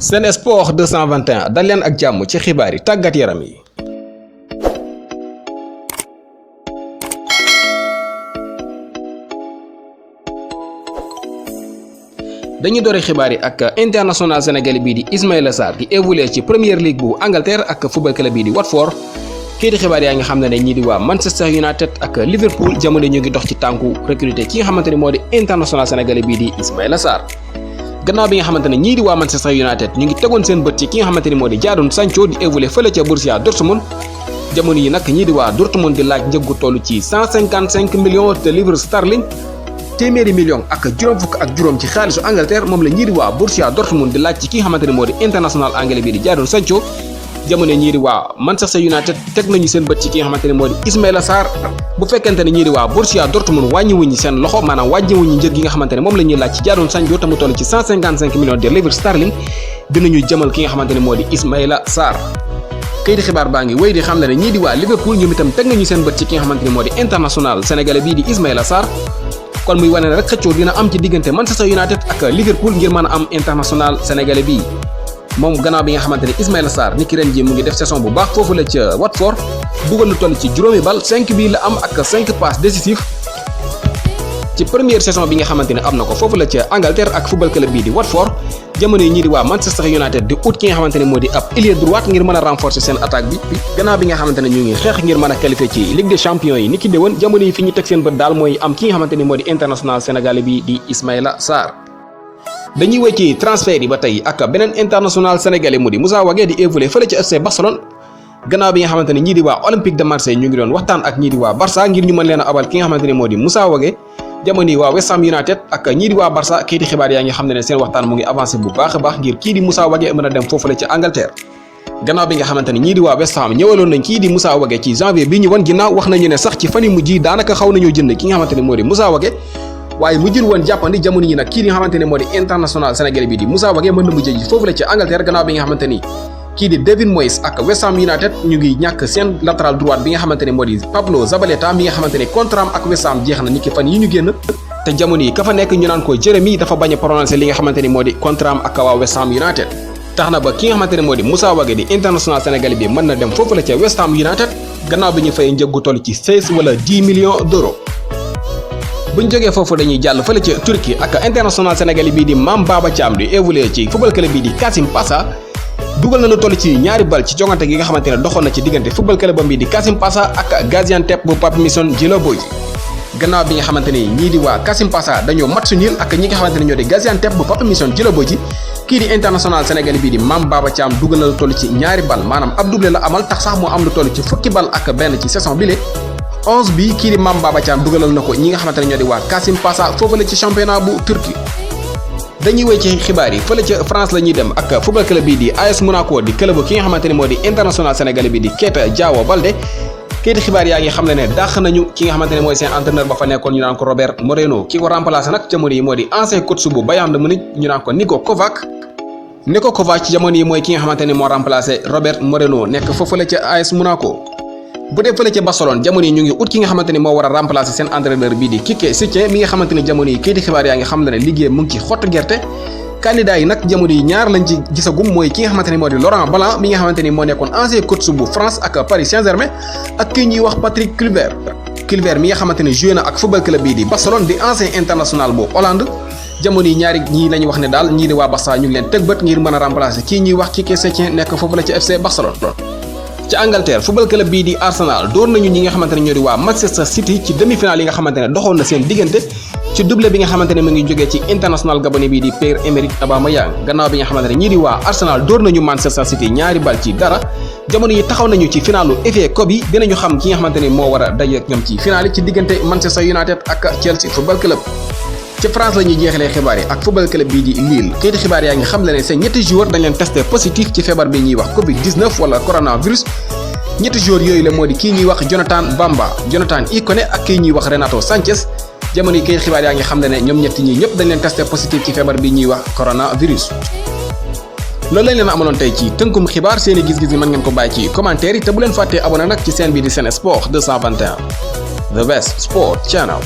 Sen Sport 221 dal leen ak jàmm ci xibaar yi tàggat yaram yi. dañuy doore xibaar yi ak international sénégalais bii di Ismaïla Sarr di évoluer ci Premier League bu Angleterre ak football club bii di Watford. kii di xibaar yaa nga xam ne ñii di waa Manchester United ak Liverpool jamono ñu ngi dox ci tànku recruter ki nga xamante ni moo di international sénégalais bii di Ismaïla Sarr. gannaaw bi nga xamante ne ñii di waa Manchester United ñu ngi tegoon seen bët ci ki nga xamante ni moo di Jadon Sancho di évoluer fële ca Borussia Dortmund jamono yi nag ñii di waa Dortmund di laaj njëggu toll ci 155 millions de livres sterling téeméeri million ak juróom ci xaalisu Angleterre moom la ñii di waa Borussia Dortmund di laaj ci ki nga xamante ni moo di international anglais bi di Jadon Sancho jamono ñii di waa Manchester United teg nañu seen bët ci ki nga xamante ni moo di Ismaïla Sarr bu fekkente ne ñii di waa Borussia Dortmund wàññiwuñu seen loxo maanaam wàññiwuñu njëg gi nga xamante ne moom la ñuy laaj ci Jadon Sancho te mu toll ci 155 millions de livres sterling dinañu jëmal ki nga xamante ne moo di Ismaïla Sarr. kayiti xibaar baa ngi wéy di xam ne ñii di waa Liverpool ñoom itam teg nañu seen bët ci ki nga xamante ne moo di international sénégalais bii di Ismaïla Sarr kon muy wane rek xëccoo dina am ci diggante Manchester United ak Liverpool ngir mën a am international sénégalais bii. moom gannaaw bi nga xamante ne Ismaïla Sarr ni ki ren ji mu ngi def saison bu baax foofu la ca Watford dugal lu toll ci juróomi bal 5 bii la am ak 5 passes décisives ci première saison bi nga xamante ne am na ko foofu la ca Angleterre ak football club bii di Watford jamono yi ñii di waa Manchester United di ut ki nga xamante ne moo di ab ailier droite ngir mën a renforcer seen attaque bi gannaaw bi nga xamante ne ñu ngi xeex ngir mën a qualifier ci Ligue des champions yi ni ki déwoon jamono yi fi ñu teg seen bët daal mooy am ki nga xamante ne moo di international sénégalais bi di Ismaïla Sarr. dañuy wéy ci transfert yi ba tey ak beneen international sénégalais mu di Moussa Wagué di évoluer fële ci FC Barcelone gannaaw bi nga xamante ne ñii di waa Olympique de Marseille ñu ngi doon waxtaan ak ñii di waa Barça ngir ñu mën leen a abal ki nga xamante ne moo di Moussa Wagué jamono yi waa West Ham United ak ñii di waa Barça kii di xibaar yaa ngi xam ne seen waxtaan mu ngi avancé bu baax a baax ngir kii di Moussa Wagué mën a dem foofu la ci Angleterre gannaaw bi nga xamante ne ñii di waa West Ham ñëwaloon nañ kii di Moussa Wagué ci janvier bi ñu wan ginnaaw wax nañu ne sax ci fan yi mujj yi daanaka xaw nañoo jënd ki nga xamante ne moo di Moussa Wagué waaye mujjul woon jàppandi jamono yi nag kii di nga xamante ne moo di international sénégalais bi di Moussa Wagué mën na mujjee ji foofu la ci Angleterre gannaaw bi nga xamante ni kii di David Moyes ak West Ham United ñu ngi ñàkk seen latéral droite bi nga xamante ne moo di Pablo Zabaleta mi nga xamante ne contrat am ak West Ham jeex na niki fan yi ñu génn te jamono yi ka fa nekk ñu naan ko Jérémy dafa bañ a prononcer li nga xamante ni moo di contrat am ak waa West Ham United tax na ba ki nga xamante ne moo di Moussa Wagué di international sénégalais bi mën na dem foofu la ca West Ham United gannaaw bi ñu fay njëggu toll ci 16 wala 10 millions d'euros. bu ñu jógee foofu dañuy jàll fële ca Turquie ak international sénégalais bii di Mame Baba Thiam di évoluer ci football club bii di Kasim Pasa dugal na lu toll ci ñaari bal ci jongante gi nga xamante ne doxoon na ci diggante football club bii di Kasim Pasa ak Gaziantep bu Papmisson Djilobodji gannaaw bi nga xamante ni ñii di waa Kasim Pasa dañoo match nul ak ñi nga xamante ne ñoo di Gaziantep bu Papmisson Djilobodji kii di international sénégalais bii di Mame Baba Thiam dugal na lu toll ci ñaari bal maanaam ab doublé la amal tax sax moo am lu toll ci fukki bal ak benn ci saison bi 11 bi kii di Mame Baba Thiam dugalal na ko ñi nga xamante ne ñoo di waa Kasim Pasa foofu la ci championnat bu Turquie dañuy wéy ci xibaar yi fële ca France la ñuy dem ak football club bii di AS Monaco di club ki nga xamante ne moo di international sénégalais bi di Keita Diawo Baldé kayiti xibaar yaa ngi xam ne dàq nañu ki nga xamante ne mooy seen entraîneur ba fa nekkoon ñu naan ko Robert Moreno ki ko remplacé nag jamono yi moo di ancien coach bu Bayern de Munich ñu naan ko Niko Kovac ci jamono yi mooy ki nga xamante ne moo remplacé Robert Moreno nekk foofu la ca AS Monaco bu dee fële ca Barcelone jamono yi ñu ngi ut ki nga xamante ni moo war a remplacer seen entraîneur bii di Quique Setien mi nga xamante ni jamono yi kayiti xibaar yaa ngi xam ne liggéey mu ngi ci xottu gerte candidat yi nag jamono yi ñaar lañ ci gisagum mooy ki nga xamante ni moo di Laurent Blanc mi nga xamante ni moo nekkoon ancien coach bu France ak Paris Saint-Germain ak kii ñuy wax Patrick Kluivert mi nga xamante ni joué na ak football club bii di Barcelone di ancien international bu Hollande jamono yi ñaari ñii lañu wax ne daal ñii di waa Barça ñu ngi leen teg bët ngir mën a remplacer kii ñuy wax Quique Setien nekk foofu la ci FC Barcelone ci Angleterre football club bii di Arsenal door nañu ñi nga xamante ne ñoo di waa Manchester City ci demi-finale yi nga xamante ne doxoon na seen diggante ci doublé bi nga xamante ne mu ngi jógee ci international gabonais bii di Pierre-Emerick Aubameyang gannaaw bi nga xamante ne ñii di waa Arsenal door nañu Manchester City ñaari bal ci dara jamono yi taxaw nañu ci finalu FA Cup yi dinañu xam ki nga xamante ne moo war a daje ak ñoom ci finale yi ci diggante Manchester United ak Chelsea football club. ci France la ñuy jeexalee xibaar yi ak football club bii di Lille kayiti xibaar yaa ngi xam ne seen ñetti joueurs dañ leen testé positif ci feebar bi ñuy wax Covid-19 wala coronavirus ñetti joueurs yooyu la moo di kii ñuy wax Jonathan Bamba Jonathan Ikone ak kii ñuy wax Renato Sanchez jamono yi kayiti xibaar yaa ngi xam ne ñoom ñetti ñi ñëpp dañ leen testé positif ci feebar bi ñuy wax coronavirus. loolu lañ leen amaloon tey ci tënkum xibaar seeni gis-gis yi mën ngeen ko bàyyi ci commentaire yi te bu leen fàttee abonné nag ci chaîne bi di Sen Sport 221 the best sport channel.